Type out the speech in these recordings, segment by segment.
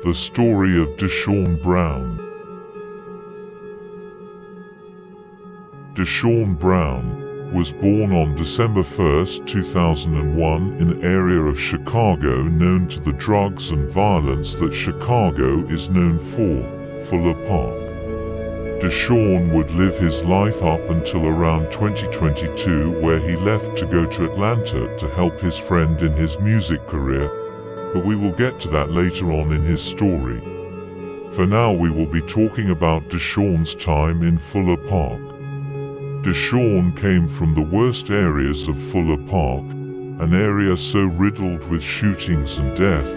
The story of Deshawn Brown. Deshawn Brown was born on December 1, 2001 in an area of Chicago known to the drugs and violence that Chicago is known for, Fuller Park. Deshawn would live his life up until around 2022, where he left to go to Atlanta to help his friend in his music career, but we will get to that later on in his story. For now we will be talking about Deshawn's time in Fuller Park. Deshawn came from the worst areas of Fuller Park, an area so riddled with shootings and death.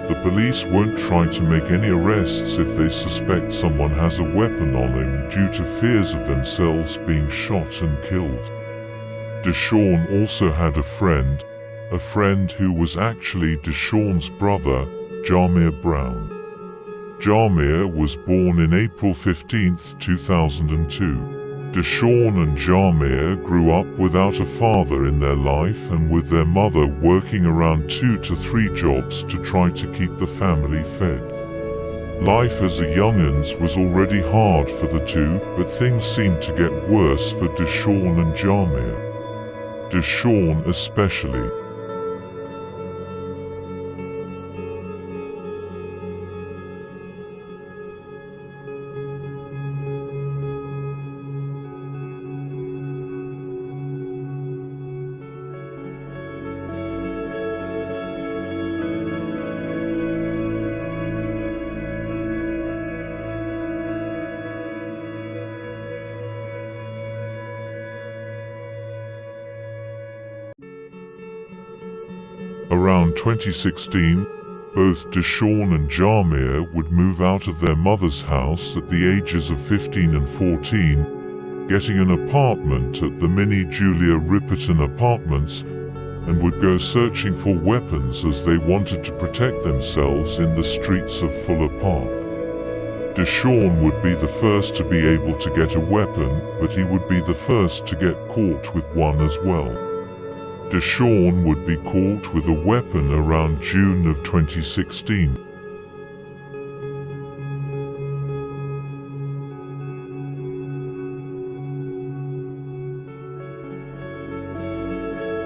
The police won't try to make any arrests if they suspect someone has a weapon on him due to fears of themselves being shot and killed. Deshawn also had a friend who was actually Deshawn's brother, Jamir Brown. Jamir was born in April 15, 2002. Deshawn and Jamir grew up without a father in their life and with their mother working around 2 to 3 jobs to try to keep the family fed. Life as a young'uns was already hard for the two, but things seemed to get worse for Deshawn and Jamir. Deshawn especially. Around 2016, both Deshawn and Jamir would move out of their mother's house at the ages of 15 and 14, getting an apartment at the Mini Julia Ripperton Apartments, and would go searching for weapons as they wanted to protect themselves in the streets of Fuller Park. Deshawn would be the first to be able to get a weapon, but he would be the first to get caught with one as well. Deshawn would be caught with a weapon around June of 2016.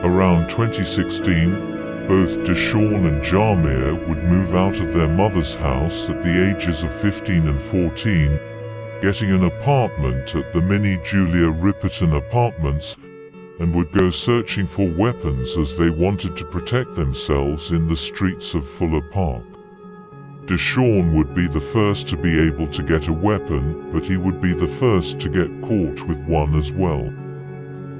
Around 2016, both Deshawn and Jamir would move out of their mother's house at the ages of 15 and 14, getting an apartment at the Mini Julia Ripperton Apartments, and would go searching for weapons as they wanted to protect themselves in the streets of Fuller Park. Deshawn would be the first to be able to get a weapon, but he would be the first to get caught with one as well.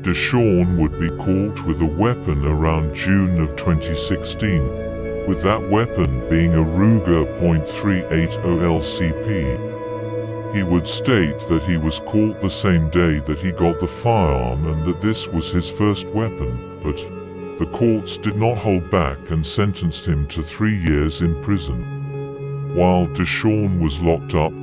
Deshawn would be caught with a weapon around June of 2016, with that weapon being a Ruger .380 LCP. He would state that he was caught the same day that he got the firearm and that this was his first weapon, but the courts did not hold back and sentenced him to 3 years in prison. While Deshawn was locked up,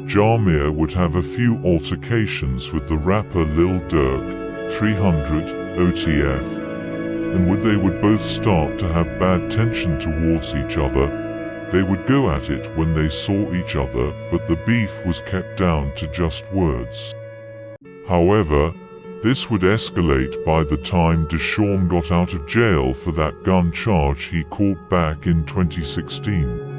Jamir would have a few altercations with the rapper Lil Durk, 300 OTF, and they would both start to have bad tension towards each other. They would go at it when they saw each other, but the beef was kept down to just words. However, this would escalate by the time Deshawn got out of jail for that gun charge he caught back in 2016.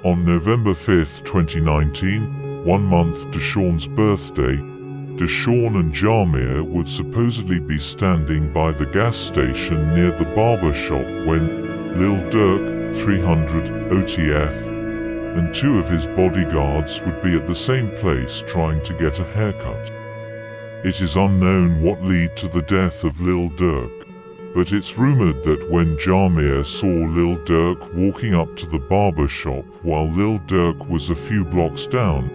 On November 5, 2019, 1 month Deshawn's birthday, Deshawn and Jamir would supposedly be standing by the gas station near the barber shop when Lil Durk, 300 OTF, and 2 of his bodyguards would be at the same place trying to get a haircut. It is unknown what led to the death of Lil Durk, but it's rumored that when Jamir saw Lil Durk walking up to the barber shop while Lil Durk was a few blocks down,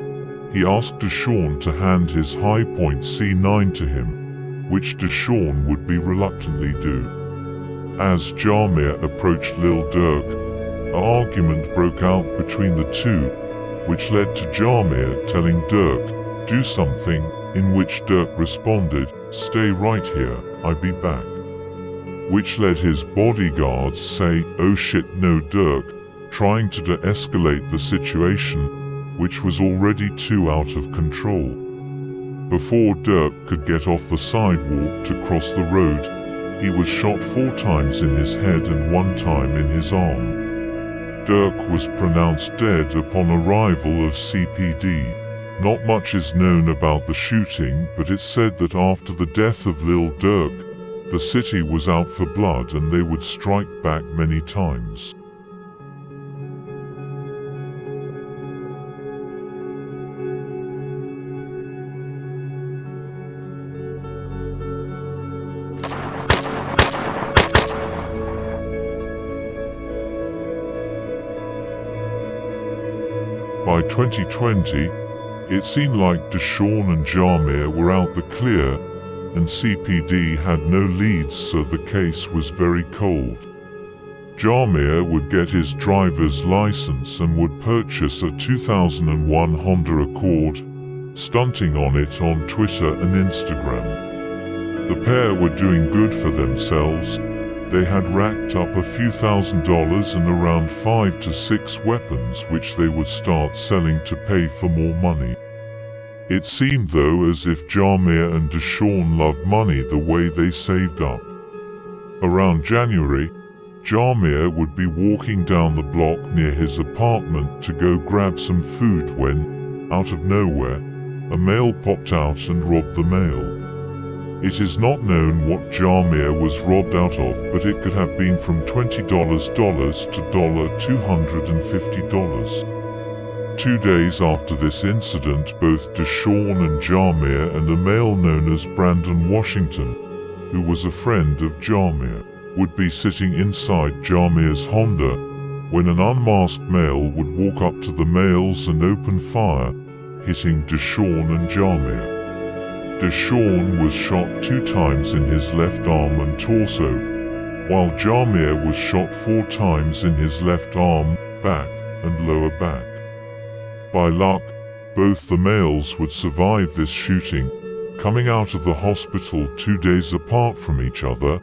he asked Deshawn to hand his Hi-Point C9 to him, which Deshawn would be reluctantly do. As Jamir approached Lil Durk, an argument broke out between the two, which led to Jamir telling Durk, "Do something," in which Durk responded, "Stay right here, I'll be back." Which led his bodyguards say, "Oh shit no," Durk, trying to de-escalate the situation, which was already too out of control. Before Durk could get off the sidewalk to cross the road, he was shot 4 times in his head and 1 time in his arm. Durk was pronounced dead upon arrival of CPD. Not much is known about the shooting, but it's said that after the death of Lil Durk, the city was out for blood and they would strike back many times. By 2020, it seemed like Deshawn and Jamir were out the clear, and CPD had no leads, so the case was very cold. Jamir would get his driver's license and would purchase a 2001 Honda Accord, stunting on it on Twitter and Instagram. The pair were doing good for themselves. They had racked up a few $1,000s and around 5 to 6 weapons which they would start selling to pay for more money. It seemed though as if Jamir and Deshawn loved money the way they saved up. Around January, Jamir would be walking down the block near his apartment to go grab some food when, out of nowhere, a male popped out and robbed the male. It is not known what Jamir was robbed out of, but it could have been from $20 to $250. 2 days after this incident, both Deshawn and Jamir and a male known as Brandon Washington, who was a friend of Jamir, would be sitting inside Jamir's Honda when an unmasked male would walk up to the males and open fire, hitting Deshawn and Jamir. Deshawn was shot 2 times in his left arm and torso, while Jamir was shot 4 times in his left arm, back, and lower back. By luck, both the males would survive this shooting, coming out of the hospital 2 days apart from each other,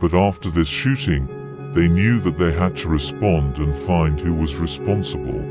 but after this shooting, they knew that they had to respond and find who was responsible.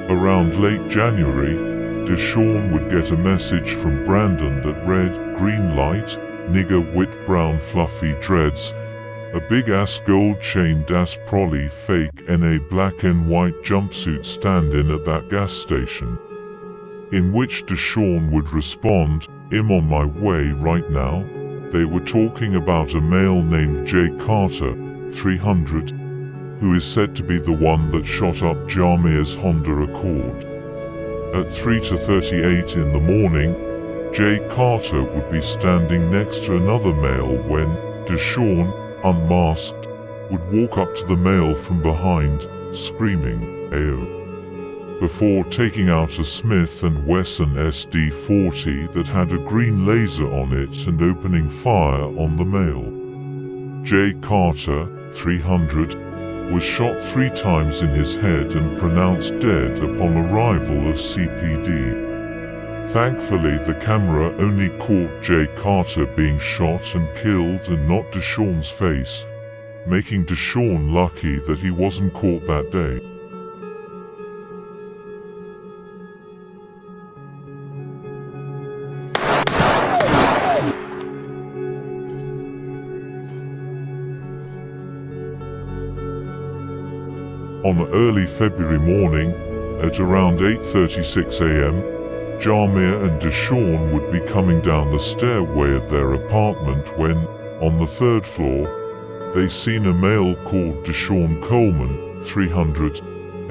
Around late January, Deshawn would get a message from Brandon that read, "Green light, nigger with brown fluffy dreads, a big ass gold chained ass prolly fake NA black and white jumpsuit standing at that gas station." In which Deshawn would respond, "I'm on my way right now." They were talking about a male named Jay Carter, 300, who is said to be the one that shot up Jamir's Honda Accord. At 3:38 in the morning, Jay Carter would be standing next to another male when Deshawn, unmasked, would walk up to the male from behind, screaming, "Ayo," before taking out a Smith & Wesson SD-40 that had a green laser on it and opening fire on the male. Jay Carter, 300, was shot 3 times in his head and pronounced dead upon arrival of CPD. Thankfully, the camera only caught Jay Carter being shot and killed and not Deshawn's face, making Deshawn lucky that he wasn't caught that day. On early February morning, at around 8:36 a.m., Jamir and Deshawn would be coming down the stairway of their apartment when, on the third floor, they seen a male called Deshawn Coleman, 300,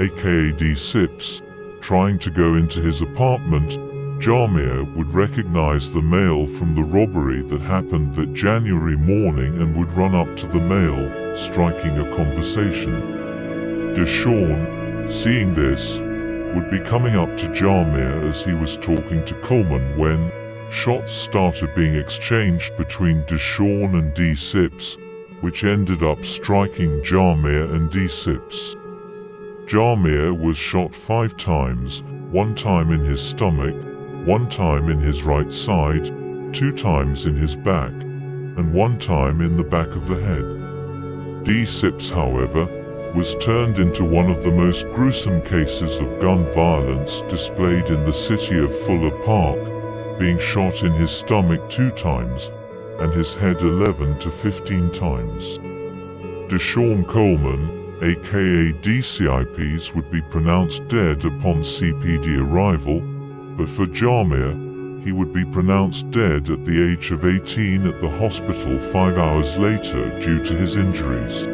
aka D. Sips, trying to go into his apartment. Jamir would recognize the male from the robbery that happened that January morning and would run up to the male, striking a conversation. Deshawn, seeing this, would be coming up to Jamir as he was talking to Coleman when shots started being exchanged between Deshawn and D. Sips, which ended up striking Jamir and D. Sips. Jamir was shot 5 times, 1 time in his stomach, 1 time in his right side, 2 times in his back, and 1 time in the back of the head. D. Sips, however, was turned into one of the most gruesome cases of gun violence displayed in the city of Fuller Park, being shot in his stomach 2 times, and his head 11 to 15 times. Deshawn Coleman, aka DCIPs, would be pronounced dead upon CPD arrival, but for Jamir, he would be pronounced dead at the age of 18 at the hospital 5 hours later due to his injuries.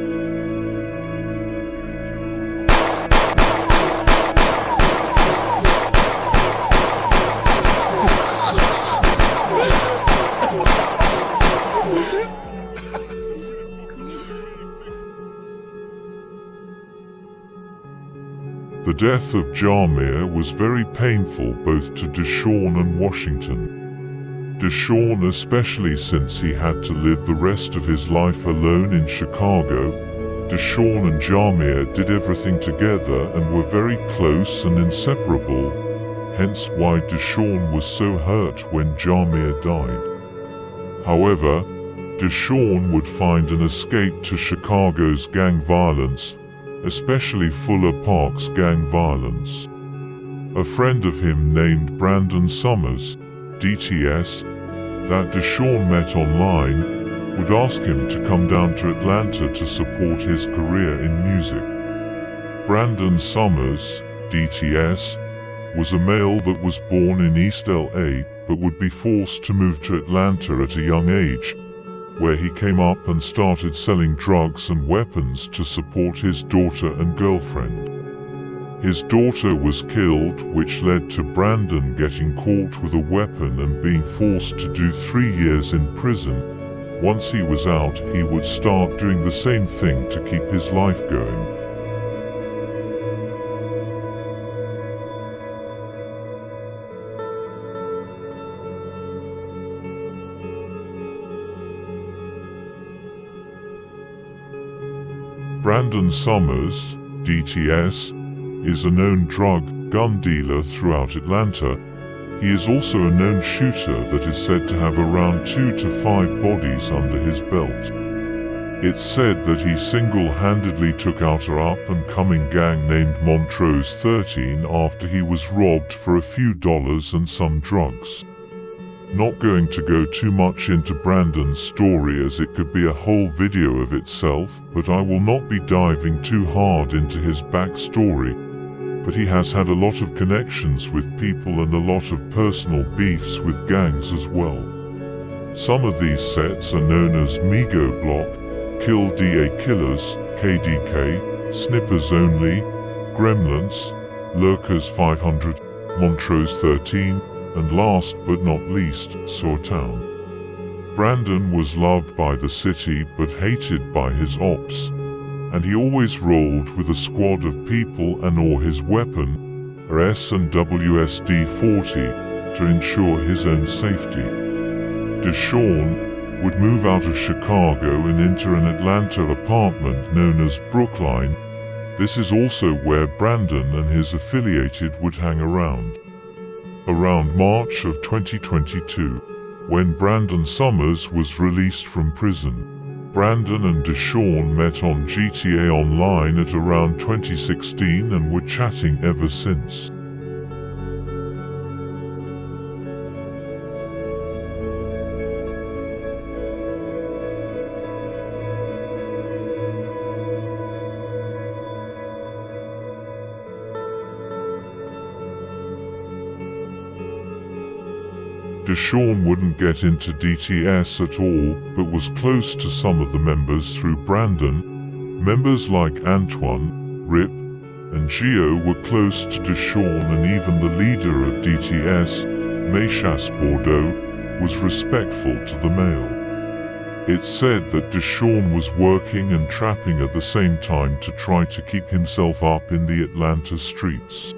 The death of Jamir was very painful both to Deshawn and Washington. Deshawn especially, since he had to live the rest of his life alone in Chicago. Deshawn and Jamir did everything together and were very close and inseparable, hence why Deshawn was so hurt when Jamir died. However, Deshawn would find an escape to Chicago's gang violence, especially Fuller Park's gang violence. A friend of him named Brandon Summers, DTS, that Deshawn met online, would ask him to come down to Atlanta to support his career in music. Brandon Summers, DTS, was a male that was born in East LA but would be forced to move to Atlanta at a young age, where he came up and started selling drugs and weapons to support his daughter and girlfriend. His daughter was killed, which led to Brandon getting caught with a weapon and being forced to do 3 years in prison. Once he was out, he would start doing the same thing to keep his life going. Brandon Summers, DTS, is a known gun dealer throughout Atlanta. He is also a known shooter that is said to have around 2 to 5 bodies under his belt. It's said that he single-handedly took out a up-and-coming gang named Montrose 13 after he was robbed for a few dollars and some drugs. Not going to go too much into Brandon's story as it could be a whole video of itself, but I will not be diving too hard into his backstory, but he has had a lot of connections with people and a lot of personal beefs with gangs as well. Some of these sets are known as Migo Block, Kill DA Killers, KDK, Snippers Only, Gremlins, Lurkers 500, Montrose 13, and last but not least, Sawtown. Brandon was loved by the city but hated by his ops, and he always rolled with a squad of people and or his weapon, a S and WSD-40, to ensure his own safety. Deshawn would move out of Chicago and enter an Atlanta apartment known as Brookline. This is also where Brandon and his affiliated would hang around. Around March of 2022, when Brandon Summers was released from prison, Brandon and Deshawn met on GTA Online at around 2016 and were chatting ever since. Deshawn wouldn't get into DTS at all, but was close to some of the members through Brandon. Members like Antoine, Rip, and Gio were close to Deshawn, and even the leader of DTS, Meshas Bordeaux, was respectful to the male. It's said that Deshawn was working and trapping at the same time to try to keep himself up in the Atlanta streets.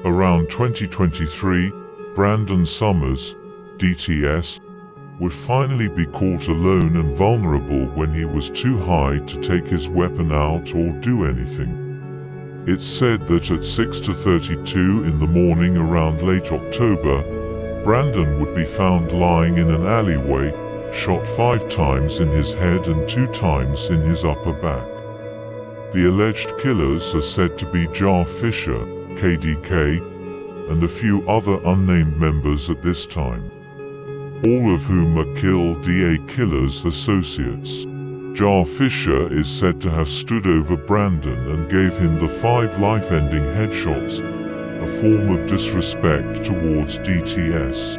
Around 2023, Brandon Summers, DTS, would finally be caught alone and vulnerable when he was too high to take his weapon out or do anything. It's said that at 6:32 in the morning around late October, Brandon would be found lying in an alleyway, shot 5 times in his head and 2 times in his upper back. The alleged killers are said to be Jar Fisher, KDK, and a few other unnamed members at this time, all of whom are Kill DA Killer's associates. Jar Fisher is said to have stood over Brandon and gave him the 5 life-ending headshots, a form of disrespect towards DTS.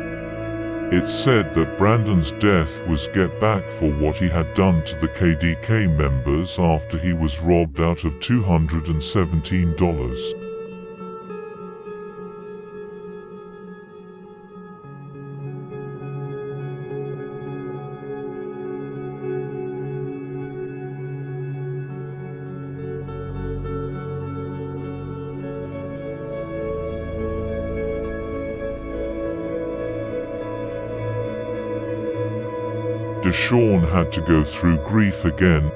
It's said that Brandon's death was get back for what he had done to the KDK members after he was robbed out of $217. Deshawn had to go through grief again,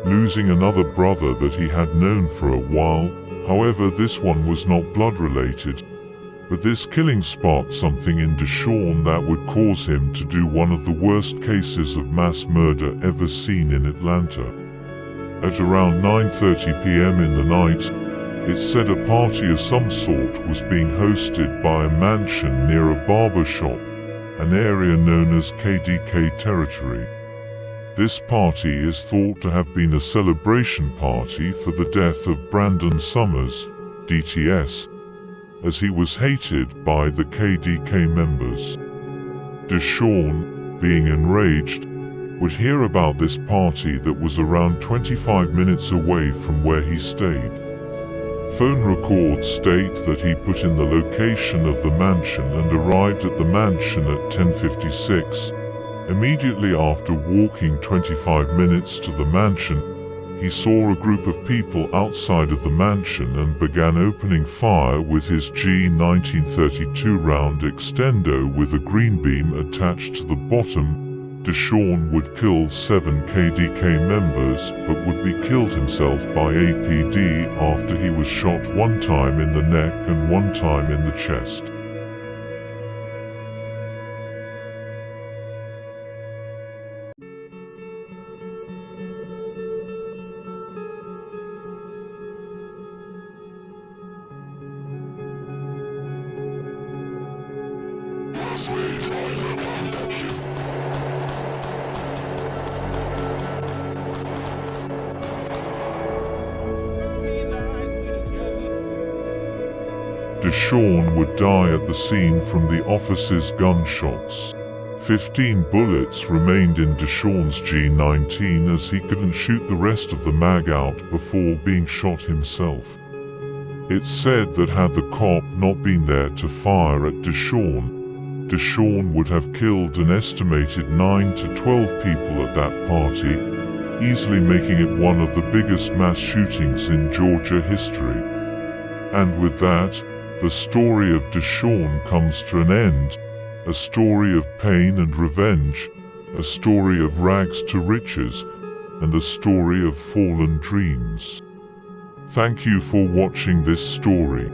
losing another brother that he had known for a while. However, this one was not blood-related, but this killing sparked something in Deshawn that would cause him to do one of the worst cases of mass murder ever seen in Atlanta. At around 9:30 p.m. in the night, it's said a party of some sort was being hosted by a mansion near a barber shop, an area known as KDK territory. This party is thought to have been a celebration party for the death of Brandon Summers, DTS, as he was hated by the KDK members. Deshawn, being enraged, would hear about this party that was around 25 minutes away from where he stayed. Phone records state that he put in the location of the mansion and arrived at the mansion at 10:56. Immediately after walking 25 minutes to the mansion, he saw a group of people outside of the mansion and began opening fire with his G1932 round extendo with a green beam attached to the bottom. Deshawn would kill 7 KDK members but would be killed himself by APD after he was shot 1 time in the neck and 1 time in the chest. Deshawn would die at the scene from the officer's gunshots. 15 bullets remained in Deshawn's G19 as he couldn't shoot the rest of the mag out before being shot himself. It's said that had the cop not been there to fire at Deshawn, Deshawn would have killed an estimated 9 to 12 people at that party, easily making it one of the biggest mass shootings in Georgia history. And with that, the story of Deshawn comes to an end, a story of pain and revenge, a story of rags to riches, and a story of fallen dreams. Thank you for watching this story.